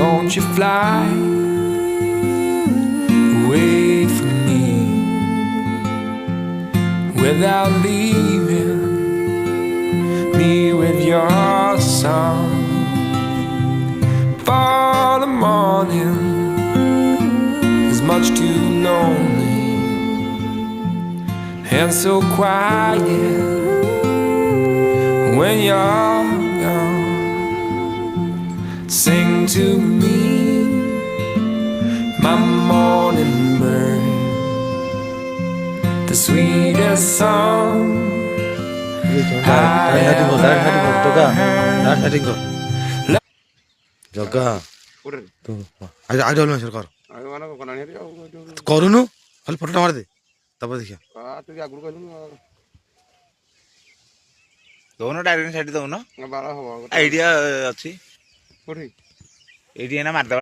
won't you fly away from me without leaving me with your song? For the morning is much too lonely and so quiet when you're gone. Sing to me, my morning bird, the sweetest song I ever heard. जग्गा तो आज डल में सरकार करूनु खाली photo मार दे तब देखिया दोनों direct side दोनों आइडिया अच्छी एडी ना मार